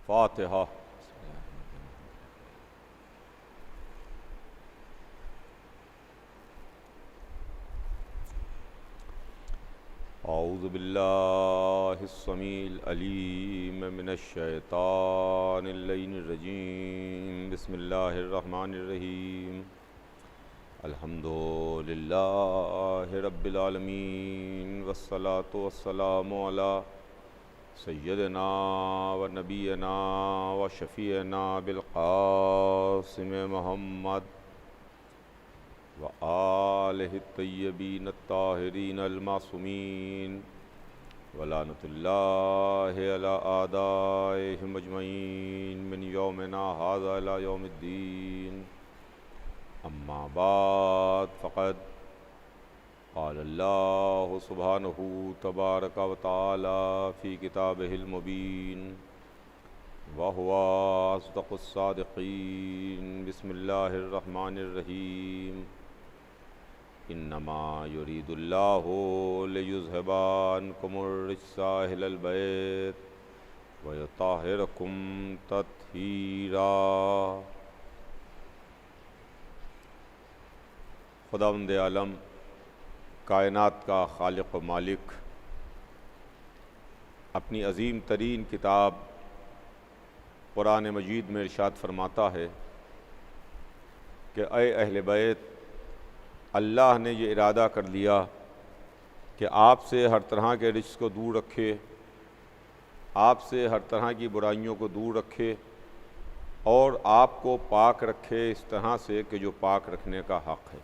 फातिहा। औज़ु बिल्लाहिस्समीइल अलीम मिनश्शैतानिर रजीम। बिस्मिल्लाहिर रहमानिर रहीम। अल्हम्दुलिल्लाहि रब्बिल आलमीन वस्सलातु वस्सलामु अला सय्यदना व नबीना व शफ़ीना बिल क़ासिम मुहम्मद व आलिहि तय्यबीन ताहिरीन अल मासूमीन व लानतुल्लाहि अला आदाइहिम अजमईन मिन यौमिना हाज़ा इला यौमिद्दीन। अम्मा बाद फ़क़द क़ाल अल्लाहु सुब्हानहु तबारक व तआला फ़ी किताबिहिल मुबीन व हुवा अस्दक़ुस सादिक़ीन। बिस्मिल्लाहिर रहमानिर रहीम। इन्नमा युरीदुल्लाहु लियुज़हिबा अन्कुमुर रिज्सा अहलल बैत व युत्तहिरकुम तत्हीरा। खुदावंद आलम कायनात का खालिक व मालिक अपनी अज़ीम तरीन किताब कुरान मजीद में इरशाद फरमाता है कि ऐ अहले बैत, अल्लाह ने ये इरादा कर लिया कि आपसे हर तरह के रिज़्क़ को दूर रखे, आपसे हर तरह की बुराइयों को दूर रखे और आपको पाक रखे इस तरह से कि जो पाक रखने का हक़ है।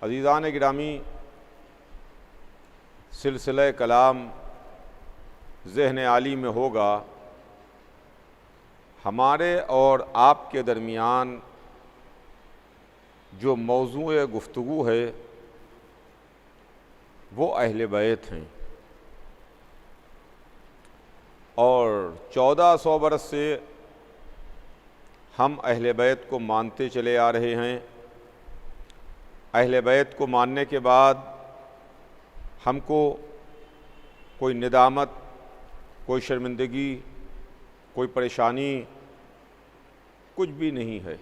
अज़ीज़ान गिरामी, सिलसिला कलाम ज़हन आली में होगा हमारे और आपके दरमियान जो मौज़ूए गुफ्तगू है वो अहले बैत हैं। और 1400 बरस से हम अहले बैत को मानते चले आ रहे हैं। अहले बैत को मानने के बाद हमको कोई निदामत, कोई शर्मिंदगी, कोई परेशानी कुछ भी नहीं है।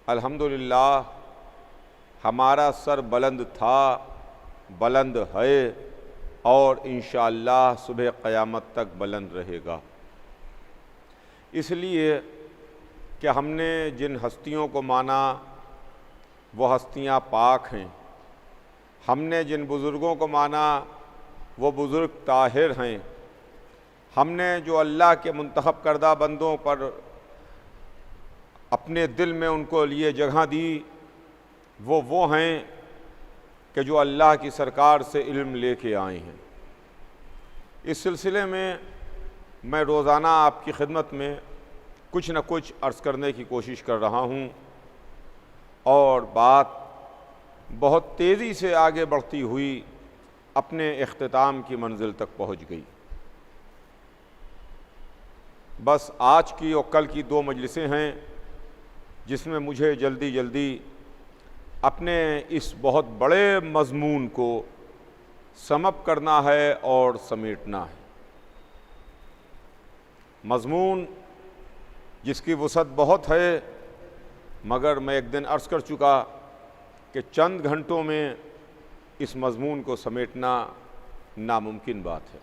अल्हम्दुलिल्लाह हमारा सर बुलंद था, बुलंद है और इंशाअल्लाह सुबह क़यामत तक बुलंद रहेगा। इसलिए कि हमने जिन हस्तियों को माना वो हस्तियाँ पाक हैं, हमने जिन बुज़ुर्गों को माना वो बुज़ुर्ग ताहिर हैं, हमने जो अल्लाह के मुंतखब करदा बंदों पर अपने दिल में उनको लिए जगह दी वो हैं कि जो अल्लाह की सरकार से इल्म लेके आए हैं। इस सिलसिले में मैं रोज़ाना आपकी खिदमत में कुछ न कुछ अर्ज़ करने की कोशिश कर रहा हूँ और बात बहुत तेज़ी से आगे बढ़ती हुई अपने इख्तिताम की मंजिल तक पहुँच गई। बस आज की और कल की 2 मजलिसें हैं जिसमें मुझे जल्दी जल्दी अपने इस बहुत बड़े मज़मून को समअप करना है और समेटना है। मज़मून जिसकी वसअत बहुत है, मगर मैं एक दिन अर्ज़ कर चुका कि चंद घंटों में इस मज़मून को समेटना नामुमकिन बात है।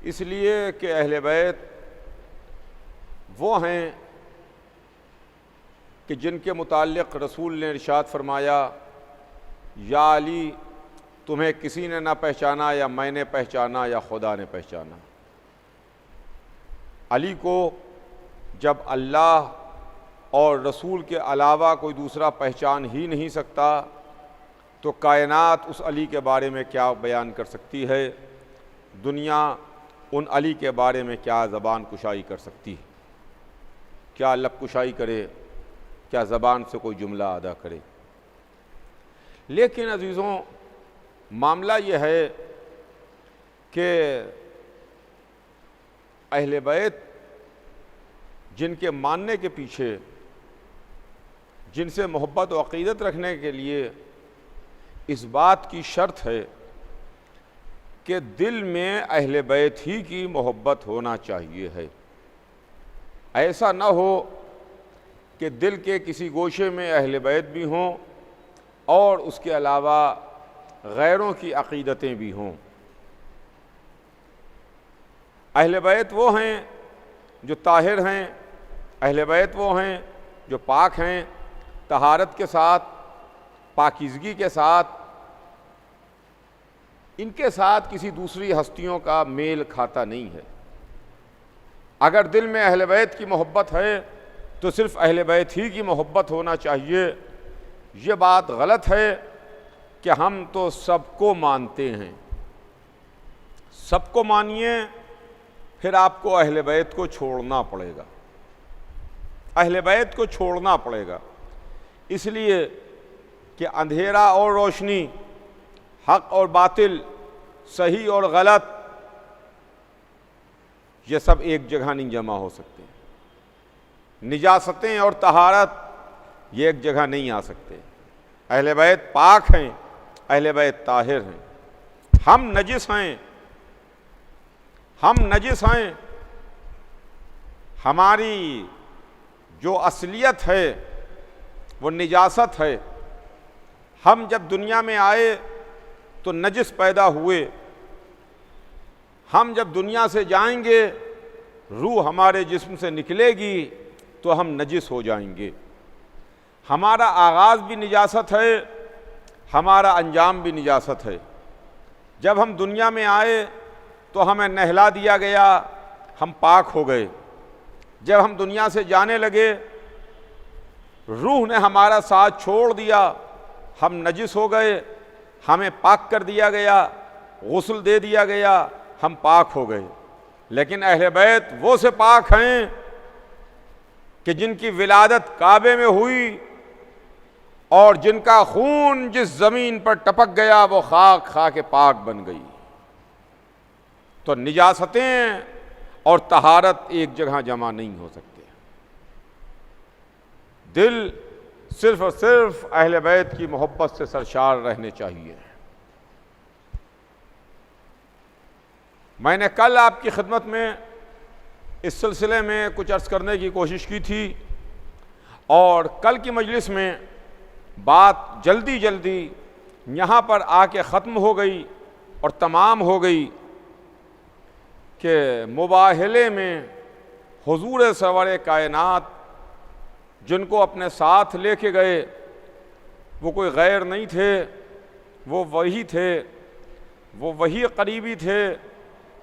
इसलिए कि अहले बैत वो हैं कि जिनके मुताल्लिक़ रसूल ने इरशाद फरमाया, या अली तुम्हें किसी ने ना पहचाना या मैंने पहचाना या खुदा ने पहचाना। अली को जब अल्लाह और रसूल के अलावा कोई दूसरा पहचान ही नहीं सकता तो कायनात उस अली के बारे में क्या बयान कर सकती है, दुनिया उन अली के बारे में क्या ज़बान कुशाई कर सकती है, क्या लब कुशाई करे, क्या ज़बान से कोई जुमला अदा करे। लेकिन अज़ीज़ों, मामला ये है कि अहले बैत जिनके मानने के पीछे, जिनसे मोहब्बत व अक़ीदत रखने के लिए इस बात की शर्त है कि दिल में अहले बैत ही की मोहब्बत होना चाहिए है। ऐसा न हो कि दिल के किसी गोशे में अहले बैत भी हों और उसके अलावा गैरों की अक़ीदतें भी हों। अहले बैत वो हैं जो ताहिर हैं, अहले बैत वो हैं जो पाक हैं, तहारत के साथ, पाकीज़गी के साथ। इनके साथ किसी दूसरी हस्तियों का मेल खाता नहीं है। अगर दिल में अहले बैत की मोहब्बत है तो सिर्फ़ अहले बैत ही की मोहब्बत होना चाहिए। ये बात गलत है कि हम तो सबको मानते हैं। सबको मानिए, फिर आपको अहले बैत को छोड़ना पड़ेगा, अहले बैत को छोड़ना पड़ेगा। इसलिए कि अंधेरा और रोशनी, हक़ और बातिल, सही और गलत, ये सब एक जगह नहीं जमा हो सकते। निजासतें और तहारत ये एक जगह नहीं आ सकते। अहले बैत पाक हैं, अहले बैत ताहिर हैं। हम नजिस हैं, हम नजिस हैं। हमारी जो असलियत है वो निजासत है। हम जब दुनिया में आए तो नजिस पैदा हुए। हम जब दुनिया से जाएंगे, रूह हमारे जिस्म से निकलेगी तो हम नजिस हो जाएंगे। हमारा आगाज़ भी निजासत है, हमारा अंजाम भी निजासत है। जब हम दुनिया में आए तो हमें नहला दिया गया, हम पाक हो गए। जब हम दुनिया से जाने लगे, रूह ने हमारा साथ छोड़ दिया, हम नजिस हो गए। हमें पाक कर दिया गया, गुस्ल दे दिया गया, हम पाक हो गए। लेकिन अहले बैत वो से पाक हैं कि जिनकी विलादत काबे में हुई और जिनका खून जिस ज़मीन पर टपक गया वो खाक खा के पाक बन गई। तो निजासतें और तहारत एक जगह जमा नहीं हो सकते। दिल सिर्फ और सिर्फ अहले बैत की मोहब्बत से सरशार रहने चाहिए। मैंने कल आपकी खिदमत में इस सिलसिले में कुछ अर्ज़ करने की कोशिश की थी और कल की मजलिस में बात जल्दी जल्दी यहाँ पर आके ख़त्म हो गई और तमाम हो गई कि मुबाहले में हुजूर सरवर कायनात जिनको अपने साथ लेके गए वो कोई गैर नहीं थे, वो वही थे, वो वही करीबी थे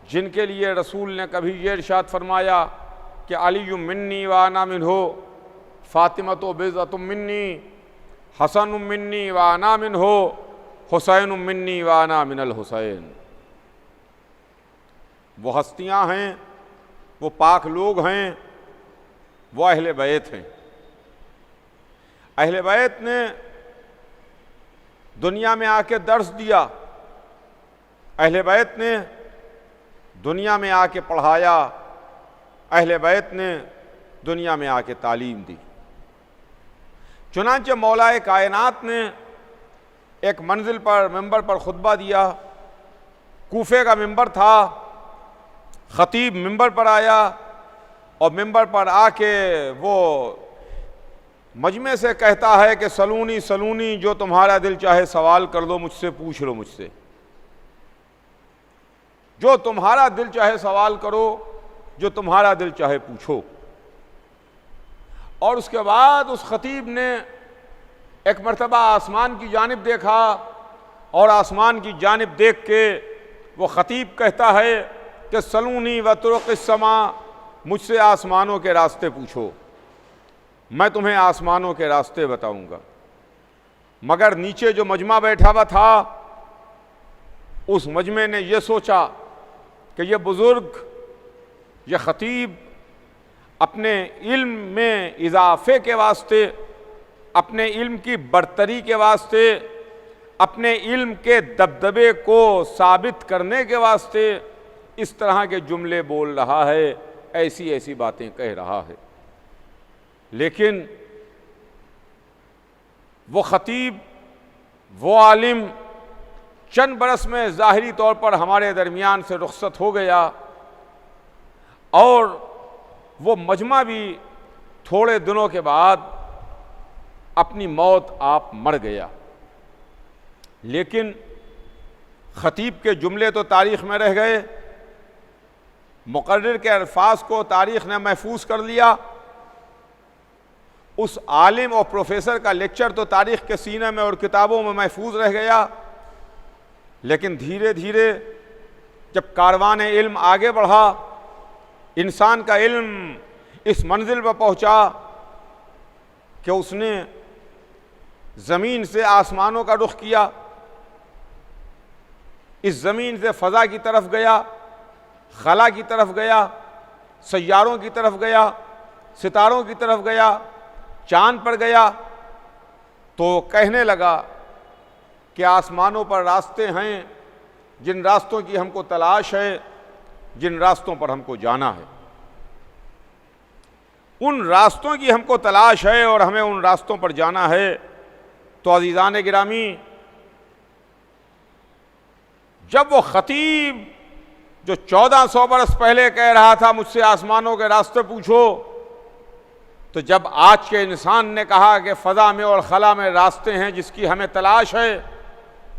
जिनके लिए रसूल ने कभी ये इरशाद फरमाया कि अली मिन्नी व अना मिन्हो, फ़ातिमा तो बिज़अतुम मिन्नी, हसन मिन्नी व अना मिन्हो, हुसैन मिन्नी व अना मिनल हुसैन। वो हस्तियाँ हैं, वो पाक लोग हैं, वो अहले बैत हैं। अहले बैत ने दुनिया में आके दर्स दिया, अहले बैत ने दुनिया में आके पढ़ाया, अहले बैत ने दुनिया में आके तालीम दी। चुनांचे मौलाए कायनात ने एक मंजिल पर मिंबर पर खुतबा दिया। कूफे का मिंबर था, ख़तीब मिंबर पर आया और मिंबर पर आके वो मजमे से कहता है कि सलूनी सलूनी, जो तुम्हारा दिल चाहे सवाल कर लो मुझसे, पूछ लो मुझसे, जो तुम्हारा दिल चाहे सवाल करो, जो तुम्हारा दिल चाहे पूछो। और उसके बाद उस ख़तीब ने एक मरतबा आसमान की जानिब देखा और आसमान की जानिब देख के वो ख़तीब कहता है कि सलूनी व तुरुक़िस समा, मुझसे आसमानों के रास्ते पूछो, मैं तुम्हें आसमानों के रास्ते बताऊंगा। मगर नीचे जो मजमा बैठा हुआ था, उस मजमे ने यह सोचा कि ये बुज़ुर्ग, ये ख़तीब अपने इल्म में इजाफ़े के वास्ते, अपने इल्म की बरतरी के वास्ते, अपने इल्म के दबदबे को साबित करने के वास्ते इस तरह के जुमले बोल रहा है, ऐसी ऐसी बातें कह रहा है। लेकिन वो ख़तीब, वो आलिम चंद बरस में ज़ाहिरी तौर पर हमारे दरमियान से रुखसत हो गया और वो मजमा भी थोड़े दिनों के बाद अपनी मौत आप मर गया। लेकिन ख़तीब के जुमले तो तारीख़ में रह गए, मुक़र्रिर के अल्फाज को तारीख़ ने महफूज कर लिया, उस आलिम और प्रोफेसर का लेक्चर तो तारीख़ के सीने में और किताबों में महफूज रह गया। लेकिन धीरे धीरे जब कारवान इल्म आगे बढ़ा, इंसान का इल्म इस मंजिल पर पहुंचा कि उसने ज़मीन से आसमानों का रुख किया, इस ज़मीन से फ़ज़ा की तरफ गया, खला की तरफ गया, सैयारों की तरफ गया, सितारों की तरफ गया, चांद पर गया, तो कहने लगा कि आसमानों पर रास्ते हैं, जिन रास्तों की हमको तलाश है, जिन रास्तों पर हमको जाना है, उन रास्तों की हमको तलाश है और हमें उन रास्तों पर जाना है। तो अज़ीज़ान गिरामी, जब वो ख़तीब जो 1400 बरस पहले कह रहा था मुझसे आसमानों के रास्ते पूछो, तो जब आज के इंसान ने कहा कि फ़ज़ा में और खला में रास्ते हैं जिसकी हमें तलाश है,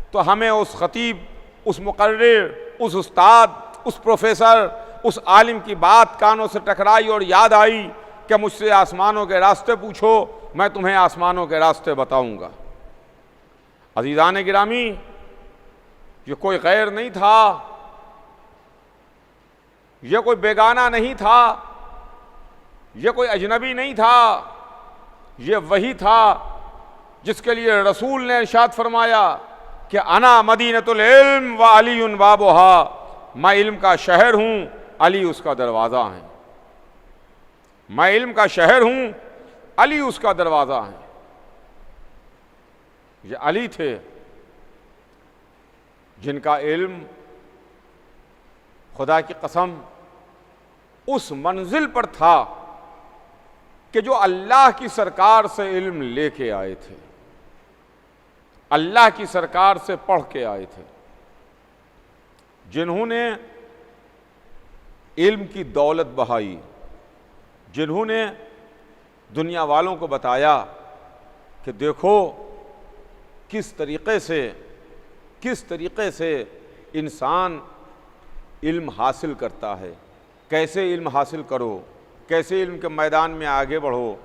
तो हमें उस ख़तीब, उस मुक़र्रिर, उस उस्ताद, उस प्रोफेसर, उस आलिम की बात कानों से टकराई और याद आई कि मुझसे आसमानों के रास्ते पूछो, मैं तुम्हें आसमानों के रास्ते बताऊंगा। अज़ीज़ान गिरामी, ये कोई गैर नहीं था, ये कोई बेगाना नहीं था, ये कोई अजनबी नहीं था, ये वही था जिसके लिए रसूल ने इरशाद फरमाया कि अना मदीनतुल इल्म व अलीयुन बाबुहा, मैं इल्म का शहर हूँ, अली उसका दरवाज़ा है। मैं इल्म का शहर हूँ, अली उसका दरवाज़ा है। ये अली थे जिनका इल्म, खुदा की कसम, उस मंजिल पर था कि जो अल्लाह की सरकार से इल्म लेके आए थे, अल्लाह की सरकार से पढ़ के आए थे, जिन्होंने इल्म की दौलत बहाई, जिन्होंने दुनिया वालों को बताया कि देखो किस तरीक़े से इंसान इल्म हासिल करता है, कैसे इल्म हासिल करो, कैसे इल्म के मैदान में आगे बढ़ो।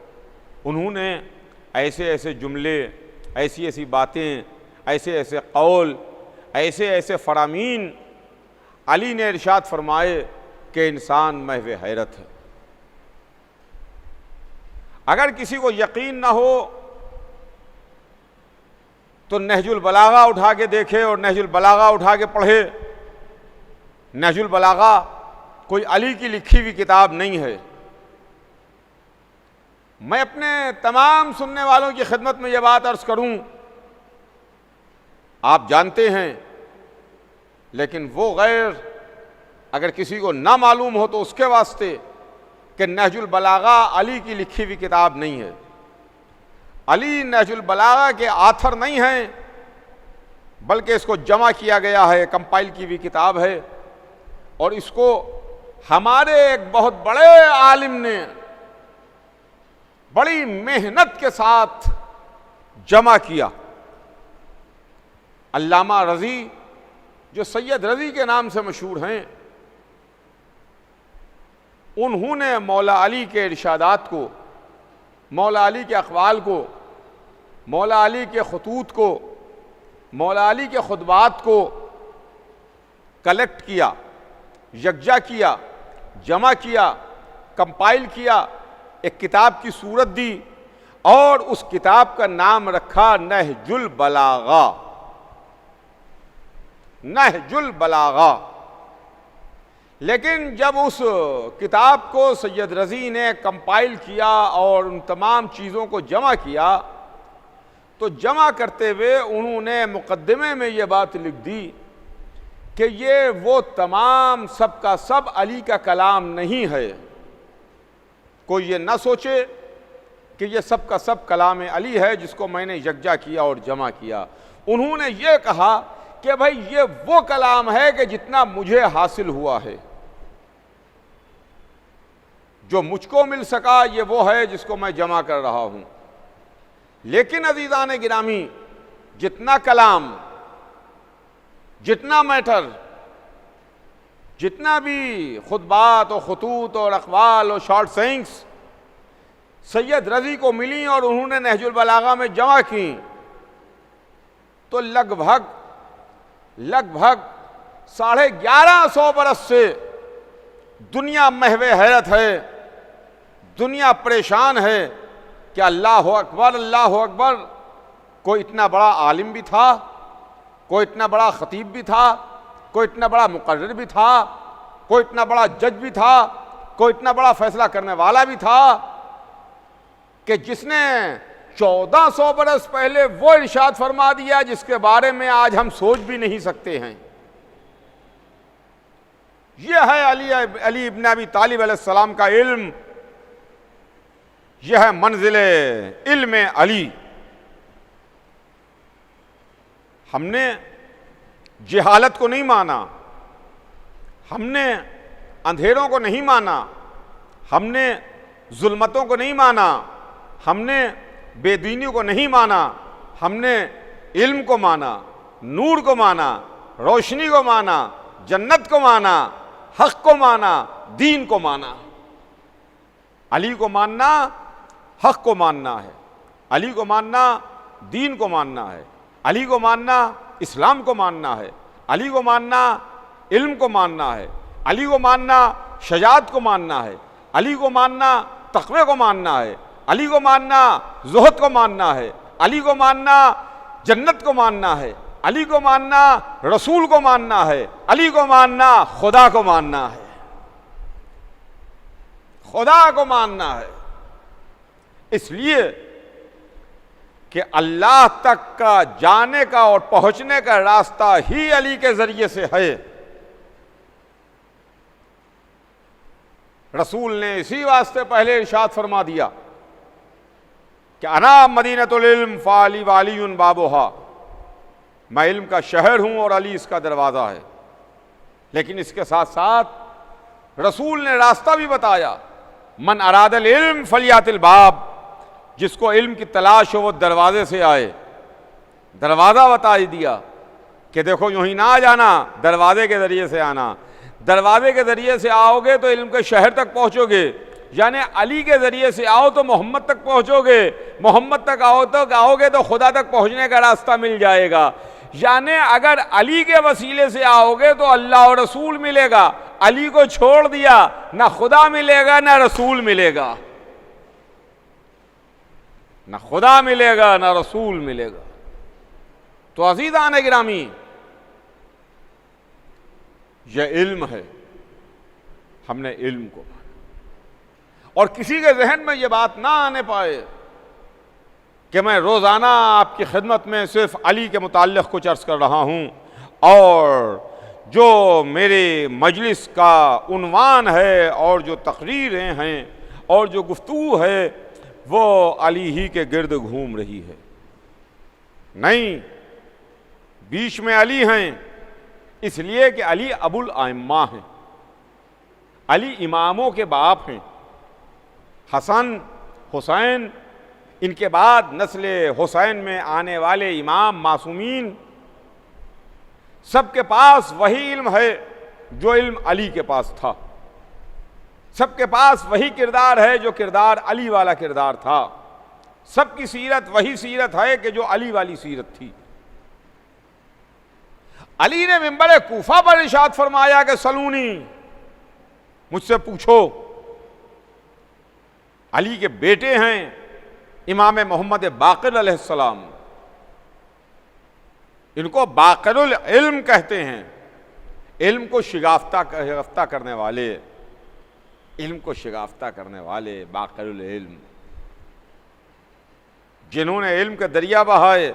उन्होंने ऐसे ऐसे जुमले, ऐसी ऐसी बातें, ऐसे ऐसे कौल, ऐसे ऐसे फरामीन अली ने इरशाद फरमाए कि इंसान महवे हैरत है। अगर किसी को यकीन ना हो तो नहजुल बलागा उठा के देखे और नहजुल बलागा उठा के पढ़े। नहजुल बलागा कोई अली की लिखी हुई किताब नहीं है। मैं अपने तमाम सुनने वालों की खिदमत में यह बात अर्ज करूं, आप जानते हैं, लेकिन वो गैर अगर किसी को ना मालूम हो तो उसके वास्ते कि नहजुल बलागा अली की लिखी हुई किताब नहीं है। अली नहजुल बलागा के आथर नहीं हैं, बल्कि इसको जमा किया गया है, कंपाइल की हुई किताब है। और इसको हमारे एक बहुत बड़े आलिम ने बड़ी मेहनत के साथ जमा किया। अल्लामा रज़ी, जो सैयद रज़ी के नाम से मशहूर हैं, उन्होंने मौला अली के इरशादात को, मौला अली के अक़वाल को, मौला अली के ख़ुतूत को, मौला अली के खुतबात को कलेक्ट किया, यकजा किया, जमा किया, कंपाइल किया, एक किताब की सूरत दी और उस किताब का नाम रखा नहजुल बलागा। नहजुल बलागा। लेकिन जब उस किताब को सैयद रज़ी ने कंपाइल किया और उन तमाम चीज़ों को जमा किया, तो जमा करते हुए उन्होंने मुक़द्दिमे में ये बात लिख दी कि ये वो तमाम सब का सब अली का कलाम नहीं है। कोई ये ना सोचे कि ये सब का सब कलाम अली है जिसको मैंने यकजा किया और जमा किया। उन्होंने ये कहा कि भाई ये वो कलाम है कि जितना मुझे हासिल हुआ है, जो मुझको मिल सका ये वो है जिसको मैं जमा कर रहा हूं। लेकिन अजीज़ान गिरामी, जितना कलाम, जितना मैटर, जितना भी खुतबात और खतूत और अक़वाल और शॉर्ट सेइंग्स सैयद रज़ी को मिली और उन्होंने नहजुल बलागा में जमा की, तो लगभग 1150 बरस से दुनिया महवे हैरत है, दुनिया परेशान है कि अल्लाह अकबर, कोई इतना बड़ा आलिम भी था, कोई इतना बड़ा खतीब भी था, कोई इतना बड़ा मुकर्रिर भी था, कोई इतना बड़ा जज भी था, कोई इतना बड़ा फैसला करने वाला भी था कि जिसने 1400 बरस पहले वो इरशाद फरमा दिया जिसके बारे में आज हम सोच भी नहीं सकते हैं। यह है अली इब्न अबी तालिब अलैहिस्सलाम का इल्म, यह है मंजिले इल्म अली। हमने जहालत को नहीं माना, हमने अंधेरों को नहीं माना, हमने जुल्मतों को नहीं माना, हमने बेदीनी को नहीं माना, हमने इल्म को माना, नूर को माना, रोशनी को माना, जन्नत को माना, हक को माना, दीन को माना। अली को मानना हक को मानना है, अली को मानना दीन को मानना है, अली को मानना इस्लाम को मानना है, अली को मानना इल्म को मानना है, अली को मानना शजाअत को मानना है, अली को मानना तक़वे को मानना है, अली को मानना ज़ुहद को मानना है, अली को मानना जन्नत को मानना है, अली को मानना रसूल को मानना है, अली को मानना खुदा को मानना है, खुदा को मानना है। इसलिए कि अल्लाह तक का जाने का और पहुंचने का रास्ता ही अली के जरिए से है। रसूल ने इसी वास्ते पहले इरशाद फरमा दिया कि अना मदीनतुल इल्म फ़अली वालियुन बाबुहा, मैं इल्म का शहर हूं और अली इसका दरवाज़ा है। लेकिन इसके साथ साथ रसूल ने रास्ता भी बताया, मन अरादल इल्म फलियातिल बाब, जिसको इल्म की तलाश हो वो दरवाजे से आए। दरवाज़ा बता ही दिया कि देखो यूं ही ना जाना, दरवाजे के ज़रिए से आना। दरवाजे के ज़रिए से आओगे तो इल्म के शहर तक पहुँचोगे, यानी अली के ज़रिए से आओ तो मोहम्मद तक पहुँचोगे, मोहम्मद तक आओगे तो खुदा तक पहुँचने का रास्ता मिल जाएगा। यानी अगर अली के वसीले से आओगे तो अल्लाह और रसूल मिलेगा, अली को छोड़ दिया ना खुदा मिलेगा ना रसूल मिलेगा, ना खुदा मिलेगा ना रसूल मिलेगा। तो अज़ीज़ान गिरामी, यह इल्म है, हमने इल्म को माना। और किसी के जहन में यह बात ना आने पाए कि मैं रोज़ाना आपकी खिदमत में सिर्फ अली के मुताल्लिक़ कुछ अर्ज़ कर रहा हूँ और जो मेरे मजलिस का उन्वान है और जो तकरीरें हैं और जो गुफ्तगू है वो अली ही के गिर्द घूम रही है। नहीं, बीच में अली हैं, इसलिए कि अली अबुल आइम्मा हैं, अली इमामों के बाप हैं। हसन, हुसैन, इनके बाद नस्ल हुसैन में आने वाले इमाम मासूमीन, सबके पास वही इल्म है जो इल्म अली के पास था। सबके पास वही किरदार है जो किरदार अली वाला किरदार था। सबकी सीरत वही सीरत है कि जो अली वाली सीरत थी। अली ने मिंबर कूफा पर इरशाद फरमाया कि सलूनी, मुझसे पूछो। अली के बेटे हैं इमाम मोहम्मद बाक़िर अलैहिस्सलाम, इनको बाक़िरुल इल्म कहते हैं। इल्म को शिगाफ्ता करने वाले, इल्म को शिगाफ्ता करने वाले बाक़िरुल इल्म, जिन्होंने इल्म के दरिया बहाए।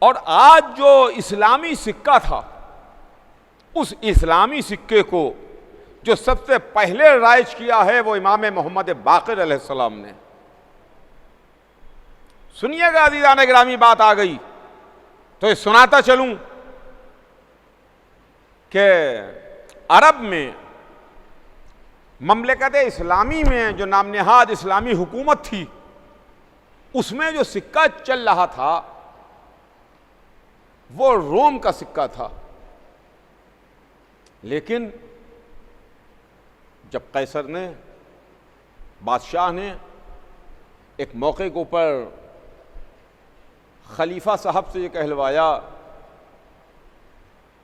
और आज जो इस्लामी सिक्का था, उस इस्लामी सिक्के को जो सबसे पहले राइज किया है वो इमाम मोहम्मद बाक़िर अलैहिस्सलाम ने। सुनिएगा अज़ीज़ान गिरामी, बात आ गई तो ये सुनाता चलूं कि अरब में ममलिकत इस्लामी में जो नाम नेहाद इस्लामी हुकूमत थी, उसमें जो सिक्का चल रहा था वो रोम का सिक्का था। लेकिन जब कैसर ने, बादशाह ने एक मौके के ऊपर खलीफा साहब से ये कहलवाया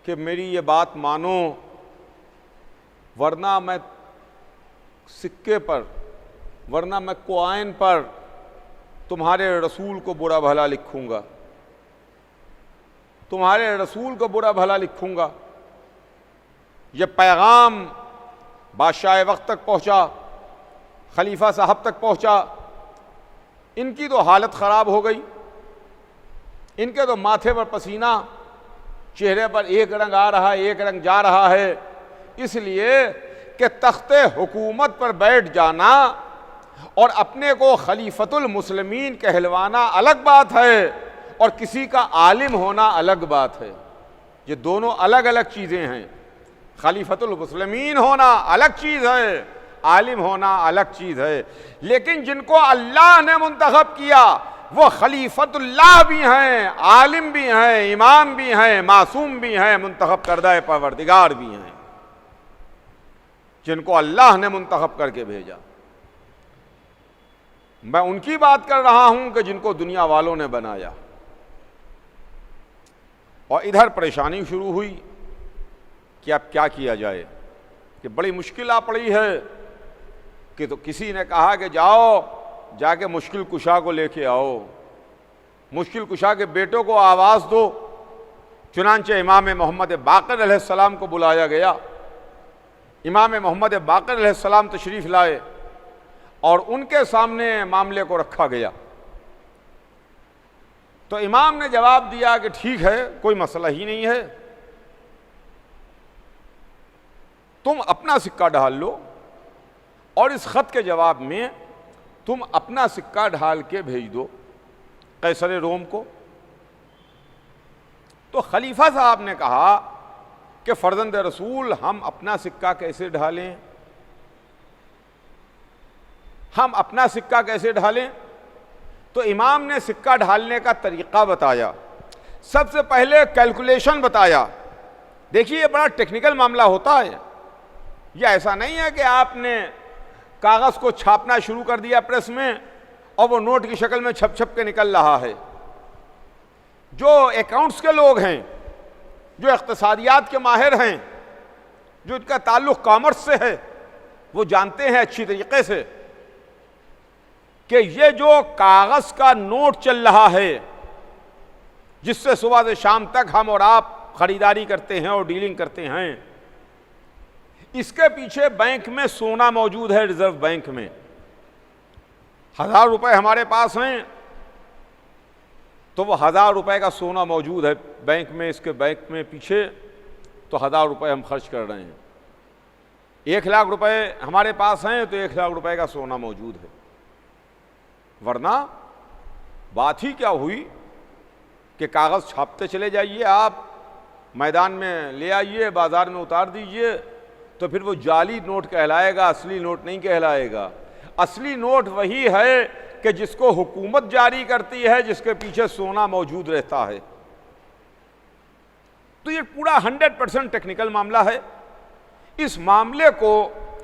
कि मेरी ये बात मानो वरना मैं सिक्के पर, वरना मैं कॉइन पर तुम्हारे रसूल को बुरा भला लिखूंगा, तुम्हारे रसूल को बुरा भला लिखूंगा। ये पैगाम बादशाह वक्त तक पहुंचा, खलीफा साहब तक पहुंचा। इनकी तो हालत ख़राब हो गई, इनके तो माथे पर पसीना, चेहरे पर एक रंग आ रहा है, एक रंग जा रहा है, इसलिए कि तख्ते हुकूमत पर बैठ जाना और अपने को खलीफतुल मुस्लिमीन कहलवाना अलग बात है और किसी का आलिम होना अलग बात है। ये दोनों अलग अलग चीज़ें हैं। खलीफतुल मुस्लिमीन होना अलग चीज़ है, आलिम होना अलग चीज़ है। लेकिन जिनको अल्लाह ने मुंतखब किया वो खलीफतुल्लाह भी हैं, आलिम भी हैं, इमाम भी हैं, मासूम भी हैं, मुंतखब करदा परवरदिगार भी हैं, जिनको अल्लाह ने मुंतखब करके भेजा। मैं उनकी बात कर रहा हूं कि जिनको दुनिया वालों ने बनाया। और इधर परेशानी शुरू हुई कि अब क्या किया जाए, कि बड़ी मुश्किल आ पड़ी है। कि तो किसी ने कहा कि जाओ जाके मुश्किल कुशा को लेके आओ, मुश्किल कुशा के बेटों को आवाज़ दो। चुनांचे इमाम मोहम्मद बाक़िर अलैहिस्सलाम को बुलाया गया। इमाम मोहम्मद बाक़िर अलैहिस्सलाम तशरीफ़ लाए और उनके सामने मामले को रखा गया। तो इमाम ने जवाब दिया कि ठीक है, कोई मसला ही नहीं है, तुम अपना सिक्का ढाल लो और इस ख़त के जवाब में तुम अपना सिक्का ढाल के भेज दो कैसर रोम को। तो खलीफा साहब ने कहा कि फर्जंद रसूल, हम अपना सिक्का कैसे ढालें, हम अपना सिक्का कैसे ढालें। तो इमाम ने सिक्का ढालने का तरीक़ा बताया। सबसे पहले कैलकुलेशन बताया। देखिए, ये बड़ा टेक्निकल मामला होता है। ये ऐसा नहीं है कि आपने कागज़ को छापना शुरू कर दिया प्रेस में और वो नोट की शक्ल में छप छप के निकल रहा है। जो अकाउंट्स के लोग हैं, जो इक़्तिसादियात के माहिर हैं, जो इनका ताल्लुक़ कॉमर्स से है, वो जानते हैं अच्छी तरीके से कि ये जो कागज़ का नोट चल रहा है, जिससे सुबह से शाम तक हम और आप ख़रीदारी करते हैं और डीलिंग करते हैं, इसके पीछे बैंक में सोना मौजूद है। रिजर्व बैंक में 1000 रुपये हमारे पास हैं तो वो 1000 रुपये का सोना मौजूद है बैंक में। इसके बैंक में पीछे तो 1000 रुपये हम खर्च कर रहे हैं। 1 लाख रुपए हमारे पास हैं तो 1 लाख रुपए का सोना मौजूद है। वरना बात ही क्या हुई कि कागज़ छापते चले जाइए, आप मैदान में ले आइए, बाज़ार में उतार दीजिए, तो फिर वो जाली नोट कहलाएगा, असली नोट नहीं कहलाएगा। असली नोट वही है कि जिसको हुकूमत जारी करती है, जिसके पीछे सोना मौजूद रहता है। तो ये पूरा 100% टेक्निकल मामला है। इस मामले को,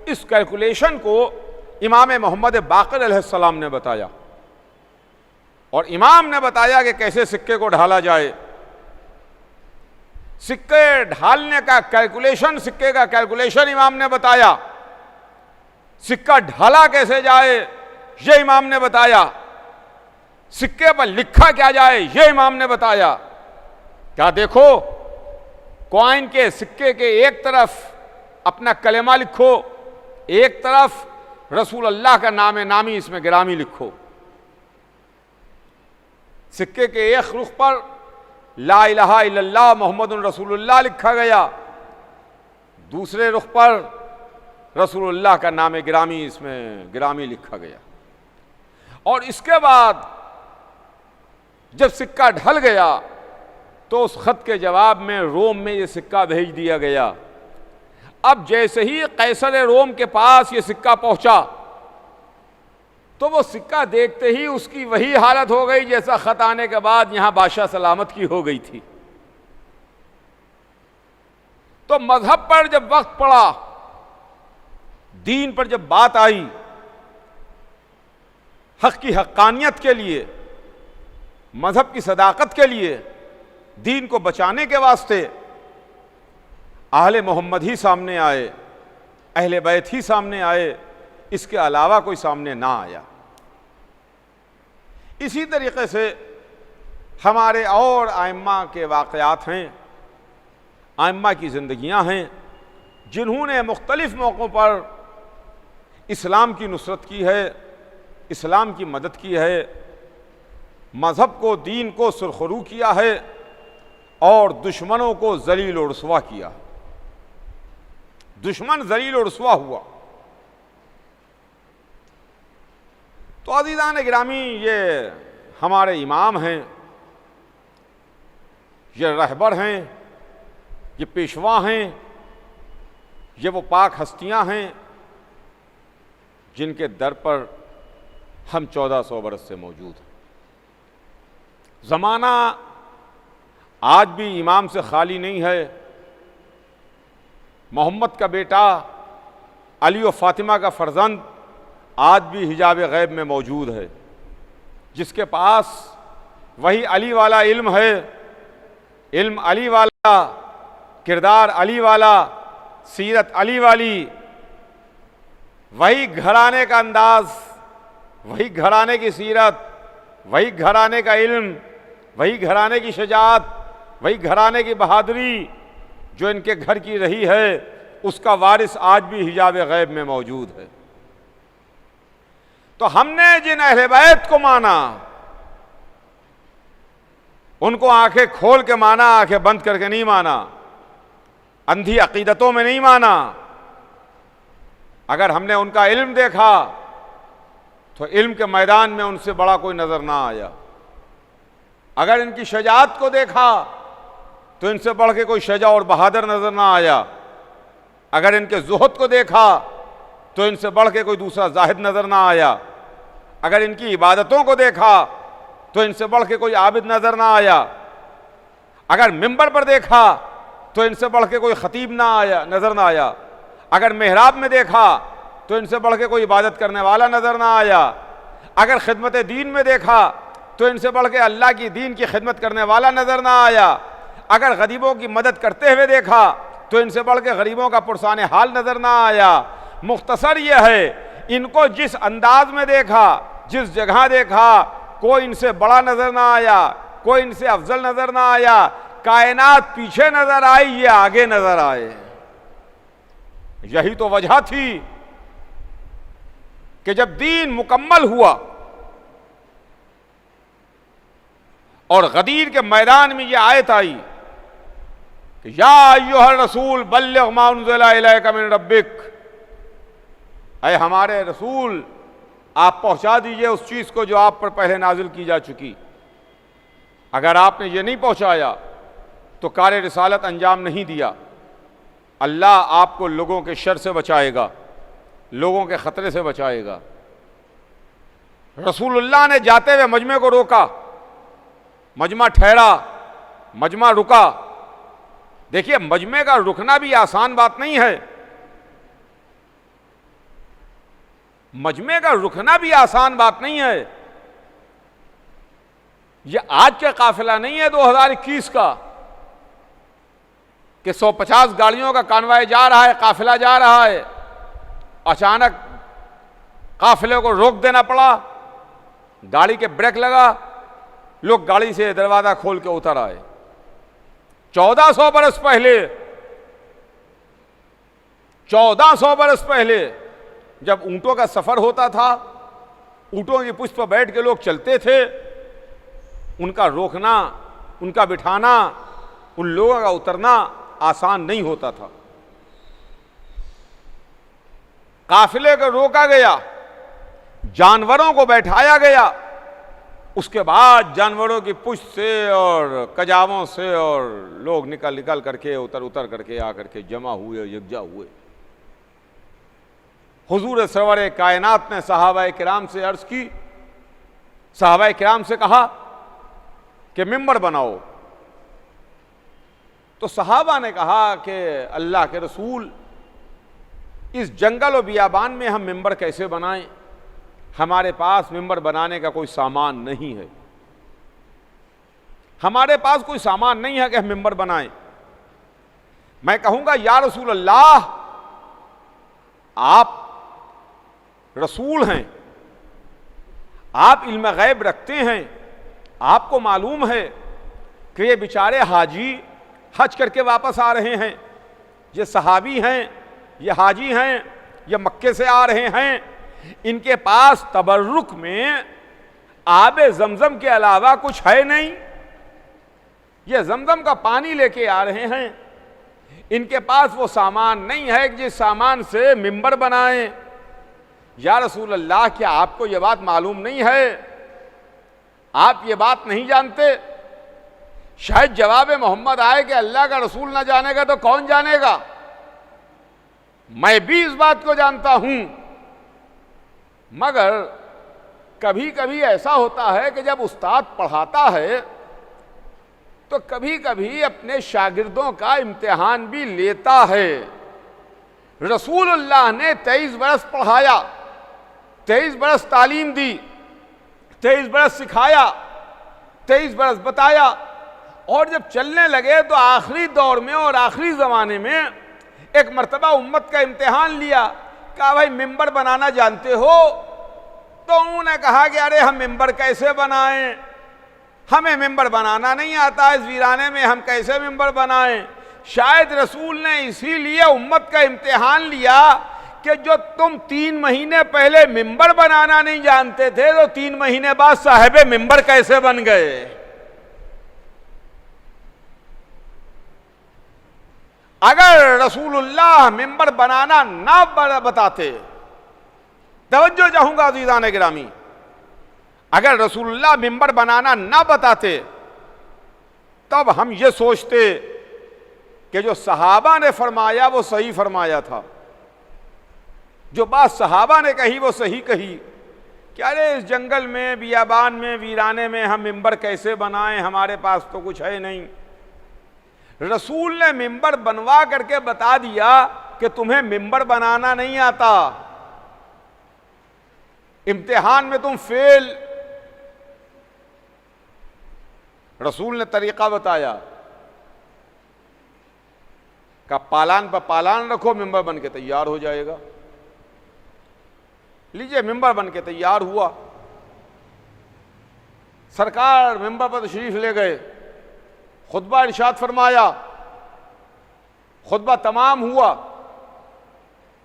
इस कैलकुलेशन को इमाम मोहम्मद बाक़िर अलैहिस्सलाम ने बताया और इमाम ने बताया कि कैसे सिक्के को ढाला जाए। सिक्के ढालने का कैलकुलेशन, सिक्के का कैलकुलेशन इमाम ने बताया। सिक्का ढाला कैसे जाए ये इमाम ने बताया। सिक्के पर लिखा क्या जाए ये इमाम ने बताया। क्या देखो, कॉइन के, सिक्के के एक तरफ अपना कलेमा लिखो, एक तरफ रसूल अल्लाह का नाम नामी इसमें गिरामी लिखो। सिक्के के एक रुख पर ला इलाहा इल्लल्लाह मुहम्मदुर रसूलुल्लाह लिखा गया, दूसरे रुख पर रसूलुल्लाह का नाम गिरामी इसमें गिरामी लिखा गया। और इसके बाद जब सिक्का ढल गया तो उस ख़त के जवाब में रोम में ये सिक्का भेज दिया गया। अब जैसे ही कैसर रोम के पास ये सिक्का पहुंचा तो वो सिक्का देखते ही उसकी वही हालत हो गई जैसा ख़त आने के बाद यहां बादशाह सलामत की हो गई थी। तो मजहब पर जब वक्त पड़ा, दीन पर जब बात आई, हक की हक्कानियत के लिए, मजहब की सदाकत के लिए, दीन को बचाने के वास्ते अहले मोहम्मद ही सामने आए, अहले बैत ही सामने आए, इसके अलावा कोई सामने ना आया। इसी तरीके से हमारे और आइम्मा के वाक़यात हैं, आइम्मा की ज़िंदगियां हैं जिन्होंने मुख्तलिफ मौक़ों पर इस्लाम की नुसरत की है, इस्लाम की मदद की है, मज़हब को, दीन को सुरखरू किया है और दुश्मनों को ज़लील और रुस्वा किया। दुश्मन ज़लील और रुस्वा हुआ। तो अज़ीज़ान गिरामी, ये हमारे इमाम हैं, ये रहबर हैं, ये पेशवा हैं, ये वो पाक हस्तियां हैं जिनके दर पर हम 1400 बरस से मौजूद हैं। ज़माना आज भी इमाम से खाली नहीं है। मोहम्मद का बेटा अली और फ़ातिमा का फ़र्जंद आज भी हिजाब गैब में मौजूद है, जिसके पास वही अली वाला इल्म है, इल्म अली वाला, किरदार अली वाला, सीरत अली वाली, वही घराने का अंदाज, वही घराने की सीरत, वही घराने का इल्म, वही घराने की शजाअत, वही घराने की बहादुरी जो इनके घर की रही है, उसका वारिस आज भी हिजाब गैब में मौजूद है। तो हमने जिन अहले बैत को माना, उनको आंखें खोल के माना, आंखें बंद करके नहीं माना, अंधी अकीदतों में नहीं माना। अगर हमने उनका इल्म देखा तो इल्म के मैदान में उनसे बड़ा कोई नजर ना आया। अगर इनकी शजाअत को देखा तो इनसे बढ़ के कोई शजा और बहादुर नजर ना आया। अगर इनके ज़ुहद को देखा तो इनसे बढ़ के कोई दूसरा जाहिद नजर ना आया। अगर इनकी इबादतों को देखा तो इनसे बढ़ के कोई आबिद नजर ना आया। अगर मिंबर पर देखा तो इनसे बढ़ के कोई खतीब ना आया, नजर ना आया। अगर मेहराब में देखा तो इनसे बढ़ के कोई इबादत करने वाला नजर ना आया। अगर खिदमत दीन में देखा तो इनसे बढ़ के अल्लाह की दीन की खिदमत करने वाला नजर ना आया। अगर गरीबों की मदद करते हुए देखा तो इनसे बढ़ के गरीबों का पुरसान हाल नजर ना आया। मुख्तसर यह है, इनको जिस अंदाज में देखा, जिस जगह देखा, कोई इनसे बड़ा नजर ना आया, कोई इनसे अफजल नजर ना आया। कायनात पीछे नजर आई, ये आगे नजर आए। यही तो वजह थी कि जब दीन मुकम्मल हुआ और गदीर के मैदान में यह आयत आई कि या अय्युहर रसूल बल्लिग मा उन्ज़िला इलैका मिन रब्बिक, ऐ हमारे रसूल आप पहुंचा दीजिए उस चीज को जो आप पर पहले नाजिल की जा चुकी। अगर आपने ये नहीं पहुंचाया तो कार्य रिसालत अंजाम नहीं दिया। अल्लाह आपको लोगों के शर से बचाएगा, लोगों के खतरे से बचाएगा। रसूलुल्लाह ने जाते हुए मजमे को रोका, मजमा ठहरा, मजमा रुका। देखिए, मजमे का रुकना भी आसान बात नहीं है। मजमे का रुकना भी आसान बात नहीं है। यह आज का काफिला नहीं है 2021 का कि 150 गाड़ियों का कानवाय जा रहा है, काफिला जा रहा है, अचानक काफिले को रोक देना पड़ा, गाड़ी के ब्रेक लगा, लोग गाड़ी से दरवाजा खोल के उतर आए। 1400 बरस पहले, 1400 बरस पहले जब ऊंटों का सफर होता था, ऊंटों की पुष्ट पर बैठ के लोग चलते थे, उनका रोकना, उनका बिठाना, उन लोगों का उतरना आसान नहीं होता था। काफिले को रोका गया, जानवरों को बैठाया गया, उसके बाद जानवरों की पुष्ट से और कजावों से और लोग निकल निकल करके उतर करके आकर के जमा हुए, यकजा हुए। हुजूर सरवर कायनात ने सहाबाए किराम से अर्ज की, सहाबाए किराम से कहा कि मिंबर बनाओ। तो सहाबा ने कहा कि अल्लाह के रसूल, इस जंगल और बियाबान में हम मिंबर कैसे बनाएं? हमारे पास मिंबर बनाने का कोई सामान नहीं है, हमारे पास कोई सामान नहीं है कि हम मिंबर बनाएं। मैं कहूंगा या रसूल अल्लाह, आप रसूल हैं, आप इल्म गैब रखते हैं, आपको मालूम है कि ये बेचारे हाजी हज करके वापस आ रहे हैं, ये सहाबी हैं, ये हाजी हैं, ये मक्के से आ रहे हैं, इनके पास तबर्रुक में आबे जमजम के अलावा कुछ है नहीं, ये जमजम का पानी लेके आ रहे हैं, इनके पास वो सामान नहीं है कि जिस सामान से मिंबर बनाएं। या रसूल अल्लाह, क्या आपको ये बात मालूम नहीं है? आप ये बात नहीं जानते? शायद जवाब मोहम्मद आए कि अल्लाह का रसूल ना जानेगा तो कौन जानेगा। मैं भी इस बात को जानता हूं, मगर कभी कभी ऐसा होता है कि जब उस्ताद पढ़ाता है तो कभी कभी अपने शागिर्दों का इम्तिहान भी लेता है। रसूलुल्लाह ने 23 बरस पढ़ाया, 23 बरस तालीम दी, 23 बरस सिखाया, 23 बरस बताया, और जब चलने लगे तो आखिरी दौर में और आखिरी ज़माने में एक मर्तबा उम्मत का इम्तिहान लिया। कहा भाई मिंबर बनाना जानते हो? तो उन्होंने कहा कि अरे हम मिंबर कैसे बनाएं, हमें मिंबर बनाना नहीं आता, इस वीराने में हम कैसे मिंबर बनाएं। शायद रसूल ने इसीलिए उम्मत का इम्तिहान लिया कि जो तुम 3 महीने पहले मिंबर बनाना नहीं जानते थे तो 3 महीने बाद साहिबे मिंबर कैसे बन गए। अगर रसूलुल्लाह मिंबर बनाना ना बताते, तवज्जो चाहूंगा अज़ीज़ान गिरामी, अगर रसूलुल्लाह मिंबर बनाना ना बताते तब हम ये सोचते कि जो सहाबा ने फरमाया वो सही फरमाया था, जो बात सहाबा ने कही वो सही कही। क्या रे इस जंगल में, बियाबान में, वीराने में हम मिंबर कैसे बनाएं, हमारे पास तो कुछ है नहीं। रसूल ने मिंबर बनवा करके बता दिया कि तुम्हें मिंबर बनाना नहीं आता, इम्तिहान में तुम फेल। रसूल ने तरीका बताया, का पालान पर पालान रखो, मिंबर बन के तैयार हो जाएगा। लीजिए, मिंबर बन के तैयार हुआ। सरकार मिंबर पर तशरीफ ले गए, खुतबा इरशाद फरमाया। खुतबा तमाम हुआ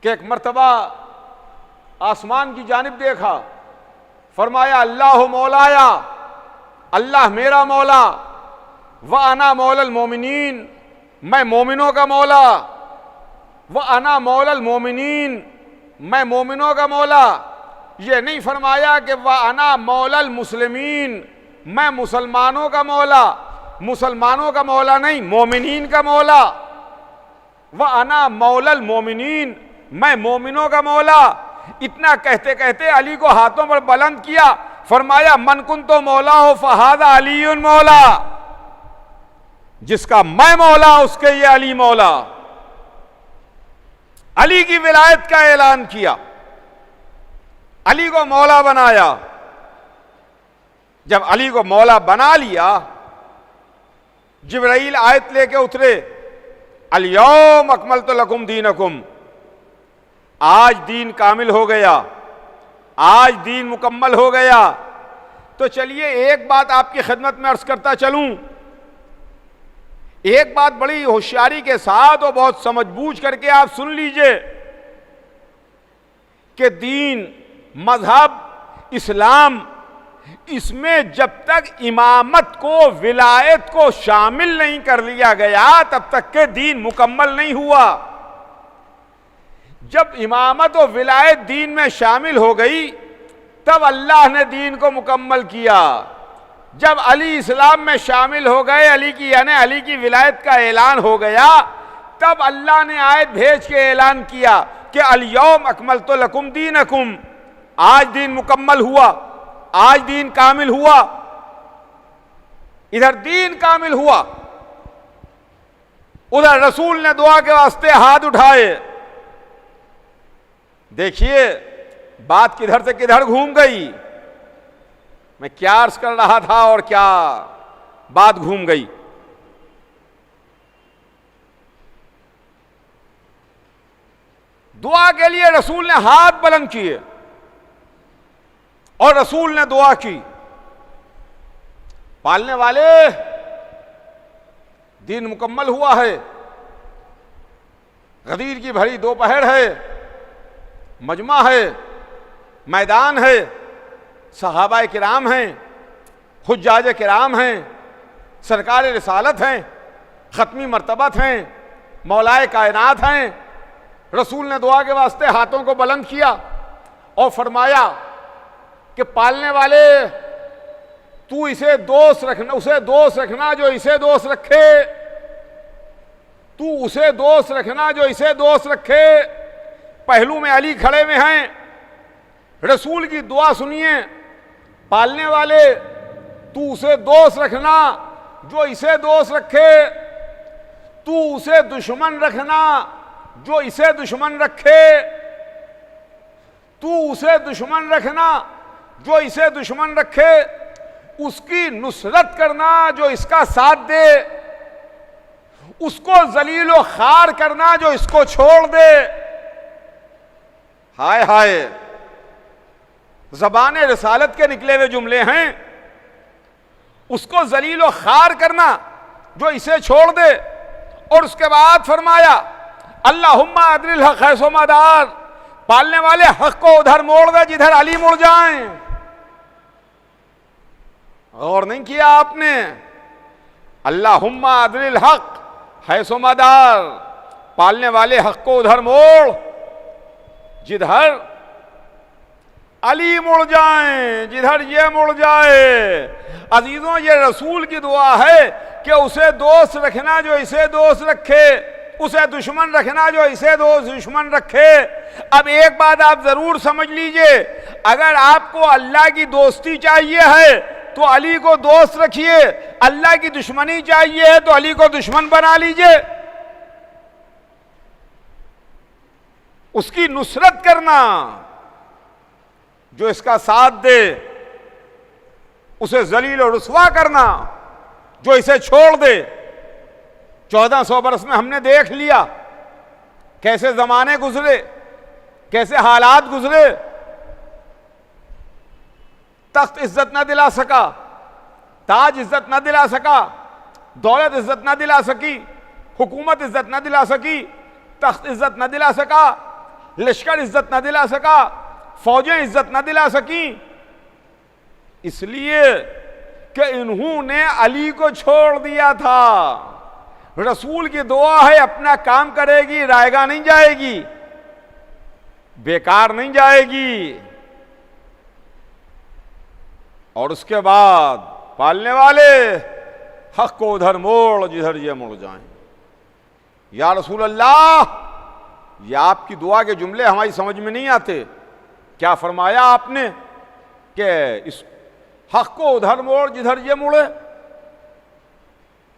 कि एक मर्तबा आसमान की जानिब देखा, फरमाया अल्लाह मौलाया, अल्लाह मेरा मौला, व अना मौलल मोमिनीन, मैं मोमिनों का मौला, व अना मौलल मोमिनीन, मैं मोमिनों का मौला। ये नहीं फरमाया कि व अना मौलल मुस्लिमीन, मैं मुसलमानों का मौला, मुसलमानों का मौला नहीं, मोमिनीन का मौला। व अना मौलल मोमिनीन, मैं मोमिनों का मौला। इतना कहते कहते अली को हाथों पर बुलंद किया, फरमाया मन कुन तो मौला हो फहादा अलीउन मौला, जिसका मैं मौला उसके ये अली मौला। अली की विलायत का ऐलान किया, अली को मौला बनाया। जब अली को मौला बना लिया, जिब्राइल आयत लेके उतरे, अल-यौम अकमलतु लकुम दीनकुम, आज दीन कामिल हो गया, आज दीन मुकम्मल हो गया। तो चलिए एक बात आपकी खिदमत में अर्ज करता चलूं, एक बात बड़ी होशियारी के साथ और बहुत समझबूझ करके आप सुन लीजिए कि दीन, मजहब, इस्लाम, इसमें जब तक इमामत को, विलायत को शामिल नहीं कर लिया गया तब तक के दीन मुकम्मल नहीं हुआ। जब इमामत और विलायत दीन में शामिल हो गई तब अल्लाह ने दीन को मुकम्मल किया। जब अली इस्लाम में शामिल हो गए, अली की यानी अली की विलायत का ऐलान हो गया, तब अल्लाह ने आयत भेज के ऐलान किया कि अल-यौम अकमलतु लकुम दीनकुम, आज दीन मुकम्मल हुआ, आज दीन कामिल हुआ। इधर दीन कामिल हुआ, उधर रसूल ने दुआ के वास्ते हाथ उठाए। देखिए बात किधर से किधर घूम गई। मैं क्या अर्ज कर रहा था और क्या बात घूम गई। दुआ के लिए रसूल ने हाथ बुलंद किए और रसूल ने दुआ की, पालने वाले दिन मुकम्मल हुआ है, गदीर की भरी दोपहर है, मजमा है, मैदान है, सहाबाए किराम हैं, हुज्जाज किराम हैं, सरकार रिसालत हैं, ख़त्मी मर्तबत हैं, मौलाए कायनात हैं। रसूल ने दुआ के वास्ते हाथों को बुलंद किया और फरमाया कि पालने वाले तू इसे दोस्त रखना, उसे दोस्त रखना जो इसे दोस्त रखे, तू उसे दोस्त रखना जो इसे दोस्त रखे। पहलू में अली खड़े में हैं, रसूल की दुआ सुनिए, पालने वाले तू उसे दोस्त रखना जो इसे दोस्त रखे, तू उसे दुश्मन रखना जो इसे दुश्मन रखे, तू उसे दुश्मन रखना जो इसे दुश्मन रखे, उसकी नुसरत करना जो इसका साथ दे, उसको जलीलो खार करना जो इसको छोड़ दे। हाय हाय, ज़बाने रिसालत के निकले हुए जुमले हैं। उसको जलीलो खार करना जो इसे छोड़ दे। और उसके बाद फरमाया अल्लाहुम्मा अदरिल हक़ हैसु मदार, पालने वाले हक को उधर मोड़ दे जिधर अली मुड़ जाएं। गौर नहीं किया आपने? अल्लाहुम्मा अदरिल हक़ हैसु मदार, पालने वाले हक को उधर मोड़ जिधर अली मुड़ जाएं, जिधर ये मुड़ जाए। अजीजों, ये रसूल की दुआ है कि उसे दोस्त रखना जो इसे दोस्त रखे, उसे दुश्मन रखना जो इसे दुश्मन रखे। अब एक बात आप जरूर समझ लीजिए, अगर आपको अल्लाह की दोस्ती चाहिए है तो अली को दोस्त रखिए, अल्लाह की दुश्मनी चाहिए है तो अली को दुश्मन बना लीजिए। उसकी नुसरत करना जो इसका साथ दे, उसे जलील और रुसवा करना जो इसे छोड़ दे। 1400 बरस में हमने देख लिया कैसे जमाने गुजरे, कैसे हालात गुजरे। तख्त इज्जत न दिला सका, ताज इज्जत न दिला सका, दौलत इज्जत न दिला सकी, हुकूमत इज्जत न दिला सकी, तख्त इज्जत न दिला सका, लश्कर इज्जत न दिला सका, फौजें इज्जत न दिला सकी, इसलिए कि इन्होंने अली को छोड़ दिया था। रसूल की दुआ है अपना काम करेगी, रायगा नहीं जाएगी, बेकार नहीं जाएगी। और उसके बाद पालने वाले हक को उधर मोड़ जिधर ये मुड़ जाएं। या रसूल अल्लाह, ये आपकी दुआ के जुमले हमारी समझ में नहीं आते। क्या फरमाया आपने कि इस हक को उधर मोड़ जिधर ये मुड़े?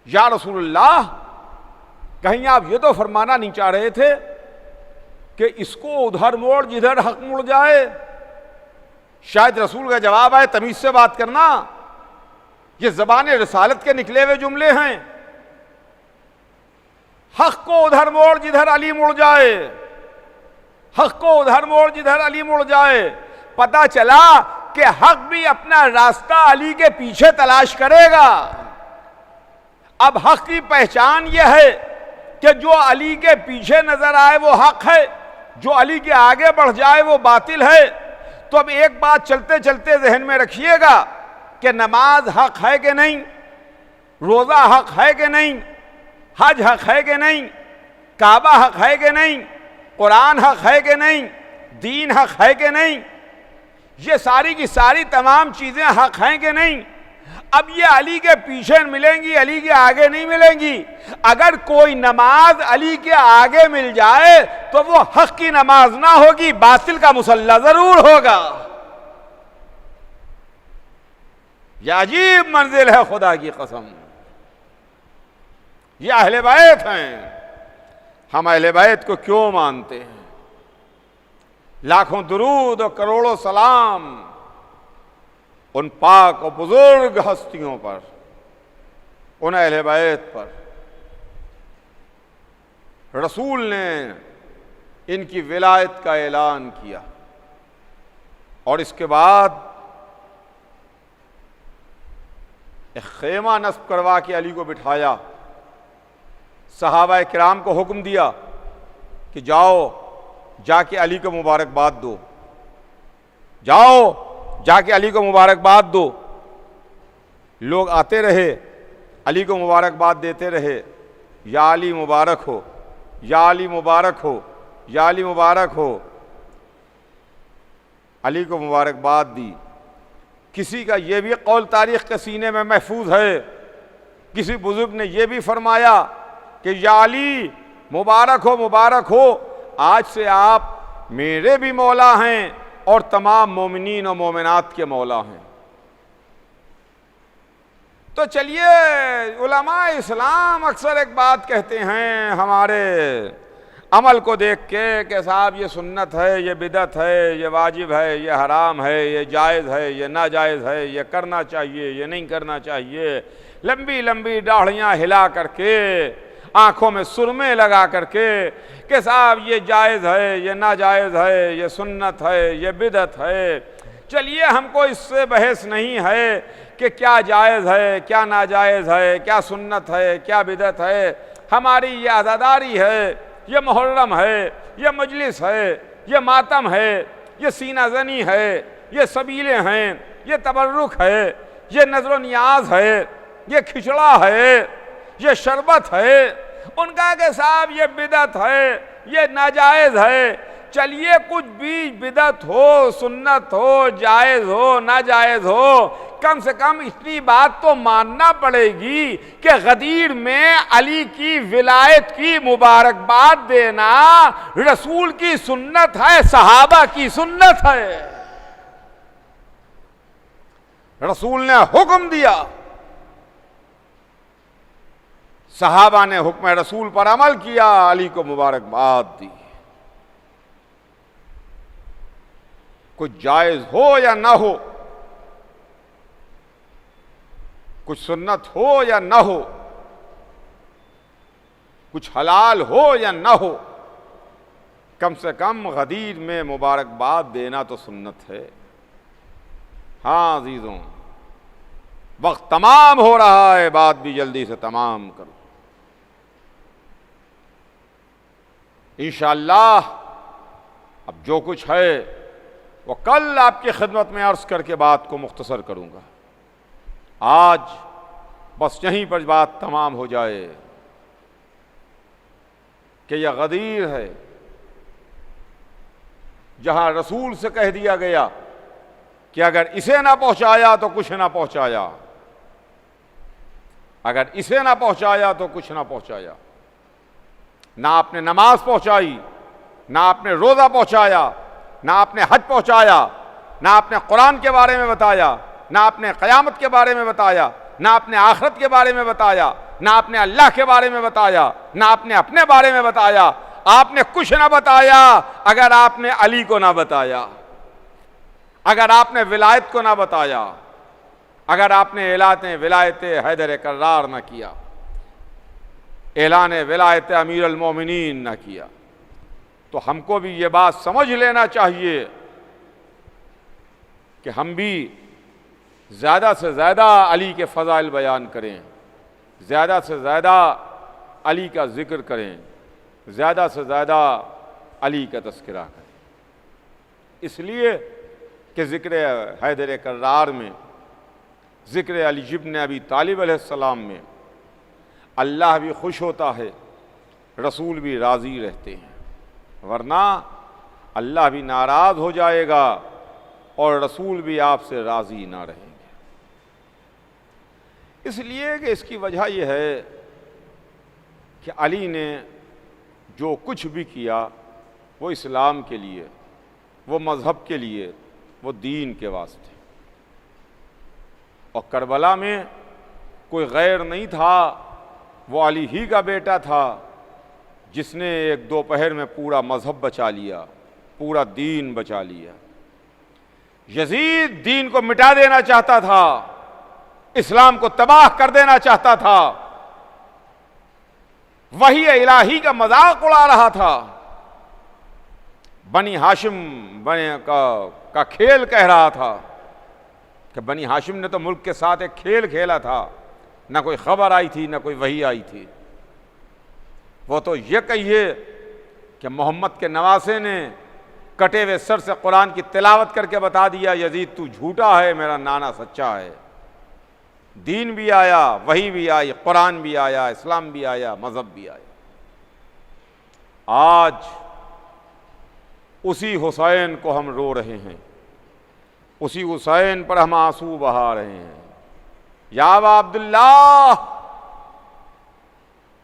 या रसूल अल्लाह, कहीं आप ये तो फरमाना नहीं चाह रहे थे कि इसको उधर मोड़ जिधर हक मुड़ जाए? शायद रसूल का जवाब आए, तमीज से बात करना, ये ज़बाने रिसालत के निकले हुए जुमले हैं। हक को उधर मोड़ जिधर अली मुड़ जाए, हक को उधर मोड़ जिधर अली मुड़ जाए। पता चला कि हक भी अपना रास्ता अली के पीछे तलाश करेगा। अब हक की पहचान यह है कि जो अली के पीछे नजर आए वो हक है, जो अली के आगे बढ़ जाए वो बातिल है। तो अब एक बात चलते चलते जहन में रखिएगा कि नमाज हक है कि नहीं, रोज़ा हक है कि नहीं, हज हक है कि नहीं, काबा हक है कि नहीं, कुरान हक है कि नहीं, दीन हक है कि नहीं, ये सारी की सारी तमाम चीज़ें हक हैं कि नहीं। अब ये अली के पीछे मिलेंगी, अली के आगे नहीं मिलेंगी। अगर कोई नमाज अली के आगे मिल जाए तो वो हक की नमाज ना होगी, बातिल का मुसल्ला जरूर होगा। यह अजीब मंजिल है, खुदा की कसम। ये अहले बैत हैं। हम अहले बैत को क्यों मानते हैं? लाखों दुरूद और करोड़ों सलाम उन पाक और बुजुर्ग हस्तियों पर, उन अहले बैत पर। रसूल ने इनकी विलायत का ऐलान किया और इसके बाद एक खेमा नस्ब करवा के अली को बिठाया। सहाबा किराम को हुक्म दिया कि जाओ जाके अली को मुबारकबाद दो, जाओ जाके अली को मुबारकबाद दो। लोग आते रहे, अली को मुबारकबाद देते रहे, या अली मुबारक हो, या अली मुबारक हो, या अली मुबारक हो। अली को मुबारकबाद दी। किसी का यह भी कौल तारीख के सीने में महफूज है, किसी बुजुर्ग ने यह भी फरमाया कि या अली मुबारक हो, मुबारक हो, आज से आप मेरे भी मौला हैं और तमाम मोमिनीन और मोमिनात के मौला हैं। तो चलिए, उलमा इस्लाम अक्सर एक बात कहते हैं हमारे अमल को देख के कि साहब ये सुन्नत है, ये बिदत है, ये वाजिब है, ये हराम है, ये जायज़ है, ये नाजायज़ है, ये करना चाहिए, ये नहीं करना चाहिए। लंबी लंबी दाढ़ियाँ हिला करके, आंखों में सुरमे लगा करके कि साहब ये जायज़ है, ये नाजायज़ है, ये सुन्नत है, ये बिदत है। चलिए, हमको इससे बहस नहीं है कि क्या जायज़ है, क्या नाजायज़ है, क्या सुन्नत है, क्या बिदत है। हमारी ये आज़ादारी है, ये मुहर्रम है, ये मजलिस है, ये मातम है, ये सीना ज़नी है, ये सबीले हैं, ये तबर्रुक है, ये नज़र नियाज है, ये खिचड़ा है, ये शरबत है। उनका के साहब ये बिदत है, ये नाजायज़ है। चलिए, कुछ भी बिदत हो, सुन्नत हो, जायज़ हो, नाजायज़ हो, कम से कम इतनी बात तो मानना पड़ेगी कि गदीर में अली की विलायत की मुबारकबाद देना रसूल की सुन्नत है, सहाबा की सुन्नत है। रसूल ने हुक्म दिया, सहाबा ने हुक्म रसूल पर अमल किया, अली को मुबारकबाद दी। कुछ जायज हो या ना हो, कुछ सुन्नत हो या ना हो, कुछ हलाल हो या ना हो, कम से कम गदीर में मुबारकबाद देना तो सुन्नत है। हाँ अजीजों, वक्त तमाम हो रहा है, बात भी जल्दी से तमाम करो। इंशाअल्लाह अब जो कुछ है वो कल आपकी खिदमत में अर्ज करके बात को मुख्तसर करूंगा। आज बस यहीं पर बात तमाम हो जाए कि यह गदीर है जहां रसूल से कह दिया गया कि अगर इसे ना पहुंचाया तो कुछ ना पहुंचाया, अगर इसे ना पहुंचाया तो कुछ ना पहुंचाया। ना आपने नमाज पहुंचाई, ना आपने रोज़ा पहुंचाया, ना आपने हज पहुंचाया, ना आपने कुरान के बारे में बताया, ना आपने क़यामत के बारे में बताया, ना आपने आखिरत के बारे में बताया, ना आपने अल्लाह के बारे में बताया, ना आपने अपने बारे में बताया। आपने कुछ ना बताया अगर आपने अली को ना बताया, अगर आपने विलायत को ना बताया, अगर आपने ऐलान विलायत हैदर कर्रार ना किया, ऐलान विलायत अमीर अल मोमिनीन ना किया, तो हमको भी ये बात समझ लेना चाहिए कि हम भी ज़्यादा से ज़्यादा अली के फ़ज़ाइल बयान करें, ज़्यादा से ज़्यादा अली का ज़िक्र करें, ज़्यादा से ज़्यादा अली का तज़किरा करें। इसलिए कि ज़िक्र हैदर कर्रार में, ज़िक्र अली इब्न अबी तालिब अलैहिस्सलाम में अल्लाह भी खुश होता है, रसूल भी राज़ी रहते हैं, वरना अल्लाह भी नाराज़ हो जाएगा और रसूल भी आपसे राज़ी ना रहेंगे। इसलिए कि इसकी वजह यह है कि अली ने जो कुछ भी किया वो इस्लाम के लिए, वो मज़हब के लिए, वो दीन के वास्ते। और करबला में कोई गैर नहीं था, वो अली ही का बेटा था जिसने एक दोपहर में पूरा मज़हब बचा लिया, पूरा दीन बचा लिया। यजीद दीन को मिटा देना चाहता था, इस्लाम को तबाह कर देना चाहता था, वही इलाही का मजाक उड़ा रहा था, बनी हाशिम का खेल कह रहा था कि बनी हाशिम ने तो मुल्क के साथ एक खेल खेला था, ना कोई खबर आई थी ना कोई वही आई थी। वो तो ये कहिए कि मोहम्मद के नवासे ने कटे हुए सर से कुरान की तिलावत करके बता दिया, यजीद तू झूठा है, मेरा नाना सच्चा है। दीन भी आया, वही भी आई, कुरान भी आया, इस्लाम भी आया, मजहब भी आया। आज उसी हुसैन को हम रो रहे हैं, उसी हुसैन पर हम आंसू बहा रहे हैं। या अबा अब्दुल्लाह,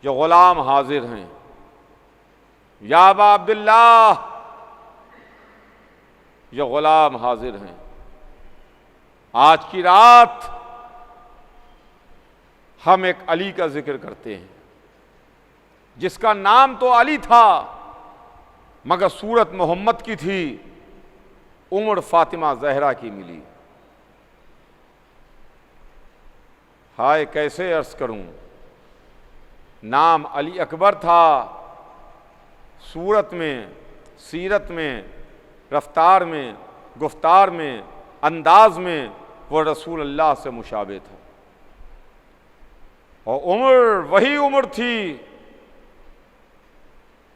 जो गुलाम हाजिर हैं, या अबा अब्दुल्लाह, जो गुलाम हाजिर हैं, आज की रात हम एक अली का जिक्र करते हैं जिसका नाम तो अली था मगर सूरत मोहम्मद की थी, उम्र फातिमा जहरा की मिली। हाय कैसे अर्ज करूं, नाम अली अकबर था, सूरत में, सीरत में, रफ्तार में, गुफ्तार में, अंदाज में वो रसूल अल्लाह से मुशाबे था। और उम्र वही उम्र थी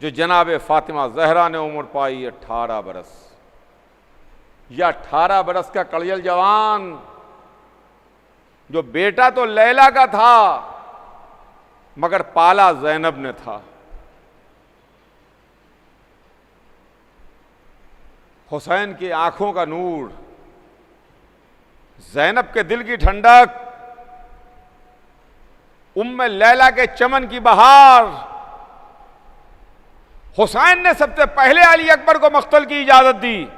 जो जनाब फातिमा जहरा ने उम्र पाई 18 बरस। या 18 बरस का कड़ियल जवान जो बेटा तो लैला का था मगर पाला ज़ैनब ने था। हुसैन की आंखों का नूर, ज़ैनब के दिल की ठंडक, उम्मे लैला के चमन की बहार। हुसैन ने सबसे पहले अली अकबर को मख्तल की इजाजत दी,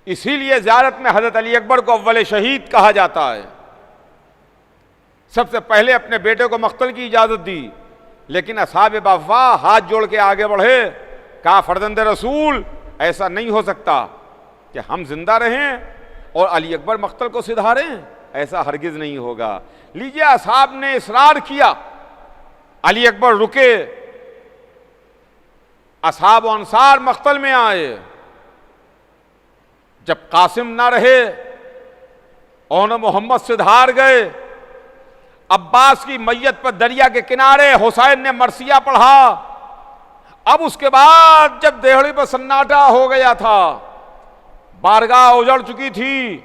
इसीलिए ज़ियारत में हजरत अली अकबर को अव्वल शहीद कहा जाता है। सबसे पहले अपने बेटे को मख्तल की इजाजत दी, लेकिन असहाब वफ़ा हाथ जोड़ के आगे बढ़े, कहा फर्जंद रसूल ऐसा नहीं हो सकता कि हम जिंदा रहें और अली अकबर मख्तल को सिधारें, ऐसा हरगिज नहीं होगा। लीजिए, असहाब ने इसरार किया, अली अकबर रुके, असहाब और अंसार मख्तल में आए। जब कासिम ना रहे और मोहम्मद सिधार गए, अब्बास की मैयत पर दरिया के किनारे हुसैन ने मरसिया पढ़ा। अब उसके बाद जब देहड़ी पर सन्नाटा हो गया था, बारगाह उजड़ चुकी थी,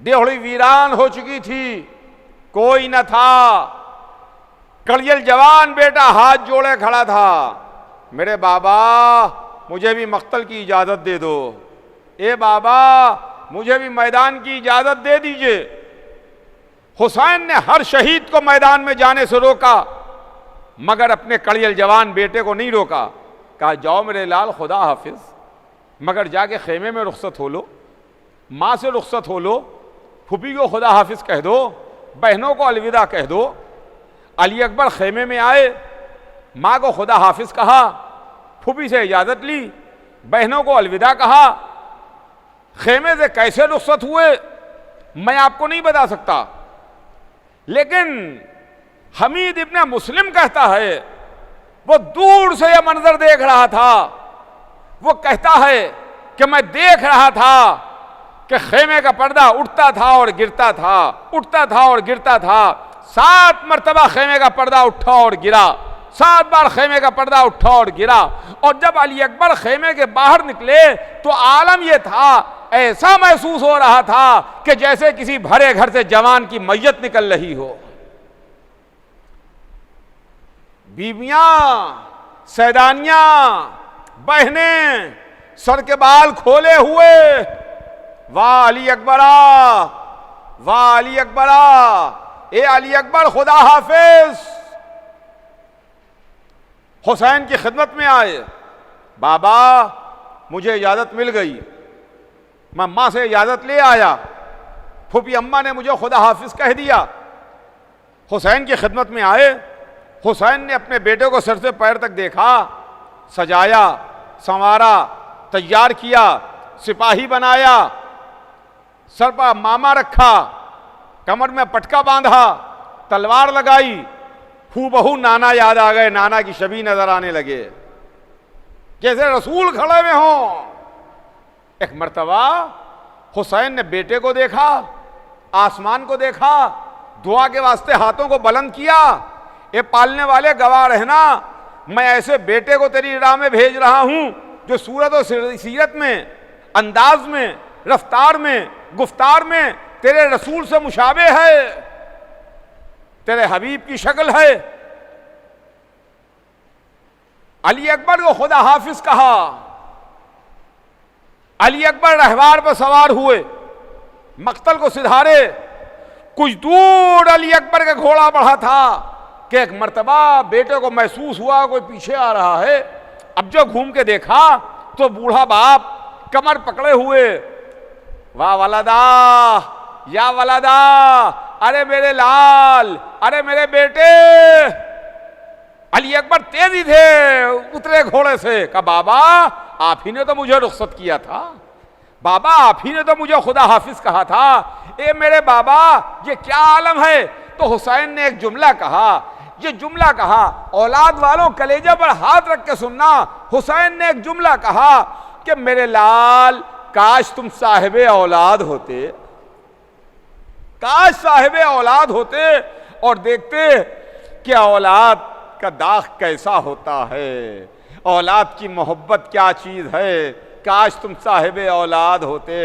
देहड़ी वीरान हो चुकी थी, कोई न था, कड़ियल जवान बेटा हाथ जोड़े खड़ा था, मेरे बाबा मुझे भी मख्तल की इजाजत दे दो, ए बाबा मुझे भी मैदान की इजाजत दे दीजिए। हुसैन ने हर शहीद को मैदान में जाने से रोका मगर अपने कड़ियल जवान बेटे को नहीं रोका। कहा जाओ मेरे लाल, खुदा हाफिज, मगर जाके खेमे में रुखसत हो लो, माँ से रुखसत हो लो, फूफी को खुदा हाफिज कह दो, बहनों को अलविदा कह दो। अली अकबर खेमे में आए, माँ को खुदा हाफिज कहा, फूफी से इजाज़त ली, बहनों को अलविदा कहा। खेमे से कैसे रुखसत हुए मैं आपको नहीं बता सकता, लेकिन हमीद इब्न मुस्लिम कहता है वो दूर से यह मंजर देख रहा था। वो कहता है कि मैं देख रहा था कि खेमे का पर्दा उठता था और गिरता था, उठता था और गिरता था। 7 मरतबा खेमे का पर्दा उठा और गिरा, 7 बार खेमे का पर्दा उठा और गिरा। और जब अली अकबर खेमे के बाहर निकले तो आलम यह था, ऐसा महसूस हो रहा था कि जैसे किसी भरे घर से जवान की मैयत निकल रही हो। बीवियां, सैदानियां, बहनें सर के बाल खोले हुए, वाह अली अकबरा, वाह अली अकबरा, ए अली अकबर खुदा हाफिज। हुसैन की खिदमत में आए, बाबा मुझे इजाज़त मिल गई, मैं माँ से इजाज़त ले आया, फूफी अम्मा ने मुझे खुदा हाफिज कह दिया। हुसैन की खिदमत में आए, हुसैन ने अपने बेटे को सर से पैर तक देखा, सजाया, संवारा, तैयार किया, सिपाही बनाया, सर पर मामा रखा, कमर में पटका बांधा, तलवार लगाई, हूबहू नाना याद आ गए, नाना की छवि नजर आने लगे, जैसे रसूल खड़े में हों। एक मर्तबा हुसैन ने बेटे को देखा, आसमान को देखा, दुआ के वास्ते हाथों को बुलंद किया, ये पालने वाले गवाह रहना, मैं ऐसे बेटे को तेरी राह में भेज रहा हूं जो सूरत और सीरत में, अंदाज में, रफ्तार में, गुफ्तार में तेरे रसूल से मुशाबे है, तेरे हबीब की शक्ल है। अली अकबर को खुदा हाफिज कहा। अली अकबर रहवार पर सवार हुए, मक्तल को सिधारे। कुछ दूर अली अकबर का घोड़ा बढ़ा था कि एक मर्तबा बेटे को महसूस हुआ कोई पीछे आ रहा है। अब जो घूम के देखा तो बूढ़ा बाप कमर पकड़े हुए, वाह वलदा या वलदा, अरे मेरे लाल, अरे मेरे बेटे। अली अकबर तेजी थे उतरे घोड़े से, कहा बाबा आप ही ने तो मुझे रुखसत किया था, बाबा आप ही ने तो मुझे खुदा हाफिज कहा था, ए मेरे बाबा ये क्या आलम है। तो हुसैन ने एक जुमला कहा, ये जुमला कहा, औलाद वालों कलेजे पर हाथ रख के सुनना। हुसैन ने एक जुमला कहा कि मेरे लाल काश तुम साहिबे औलाद होते, काश साहिबे औलाद होते और देखते कि औलाद का दाग कैसा होता है, औलाद की मोहब्बत क्या चीज है, काश तुम साहिबे औलाद होते।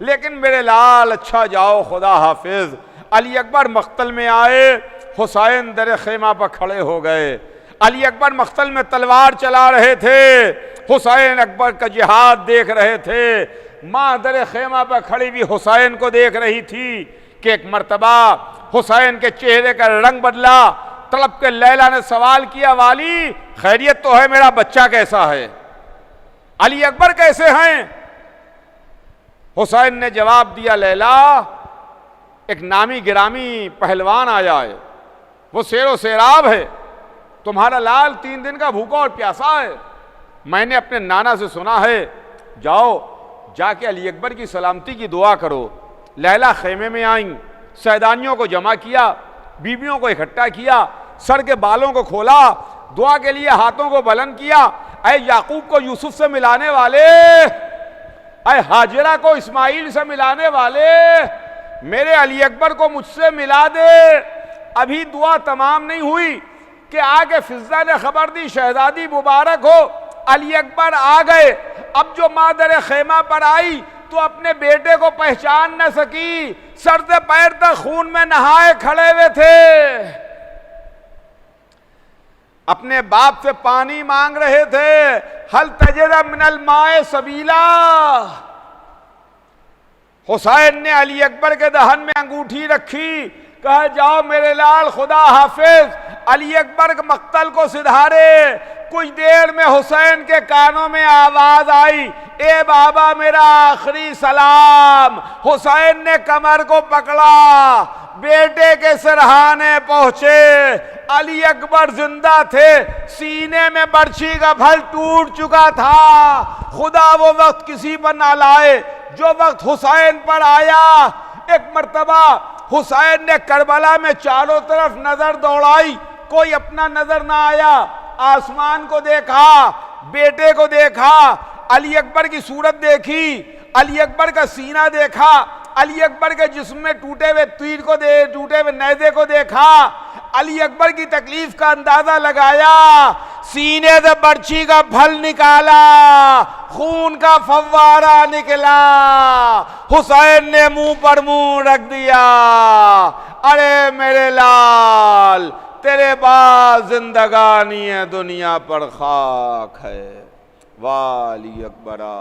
लेकिन मेरे लाल अच्छा जाओ खुदा हाफिज। अली अकबर मख्तल में आए, हुसैन दर खेमा पर खड़े हो गए। अली अकबर मख्तल में तलवार चला रहे थे, हुसैन अकबर का जिहाद देख रहे थे। माँ दर खेमा पर खड़ी भी हुसैन को देख रही थी कि एक मर्तबा हुसैन के चेहरे का रंग बदला। तड़प के लैला ने सवाल किया, वाली खैरियत तो है, मेरा बच्चा कैसा है, अली अकबर कैसे हैं। हुसैन ने जवाब दिया, लैला एक नामी गिरामी पहलवान आया है, वो शेरो शेराब है, तुम्हारा लाल 3 दिन का भूखा और प्यासा है। मैंने अपने नाना से सुना है, जाओ जाके अली अकबर की सलामती की दुआ करो। लैला खेमे में आई, सैदानियों को जमा किया, बीवियों को इकट्ठा किया, सर के बालों को खोला, दुआ के लिए हाथों को बुलंद किया। ऐ याकूब को यूसुफ से मिलाने वाले, ऐ हाजिरा को इस्माइल से मिलाने वाले, मेरे अली अकबर को मुझसे मिला दे। अभी दुआ तमाम नहीं हुई कि आगे फिजा ने खबर दी, शहजादी मुबारक हो, अली अकबर आ गए। अब जो मादर खेमा पर आई तो अपने बेटे को पहचान न सकी, सर से पैर तक खून में नहाए खड़े हुए थे, अपने बाप से पानी मांग रहे थे। हल तजदा मिनल माए सबीला। हुसैन ने अली अकबर के दहन में अंगूठी रखी, कहा जाओ मेरे लाल खुदा हाफिज। अली अकबर के मक्तल को सिधारे। कुछ देर में हुसैन के कानों में आवाज आई, ए बाबा मेरा आखिरी सलाम। हुसैन ने कमर को पकड़ा, बेटे के सरहाने पहुंचे। अली अकबर जिंदा थे, सीने में बर्छी का फल टूट चुका था। खुदा वो वक्त किसी पर ना लाए जो वक्त हुसैन पर आया। एक मर्तबा हुसैन ने करबला में चारों तरफ नजर दौड़ाई, कोई अपना नजर ना आया। आसमान को देखा, बेटे को देखा, अली अकबर की सूरत देखी, अली अकबर का सीना देखा, अली अकबर के जिस्म में टूटे हुए तीर को टूटे हुए नेज़े को देखा, अली अकबर की तकलीफ का अंदाजा लगाया, सीने से बर्छी का फल निकाला, खून का फव्वारा निकला। हुसैन ने मुंह पर मुंह रख दिया, अरे मेरे लाल तेरे बाद जिंदगानी है दुनिया पर खाक है। वाली अकबरा।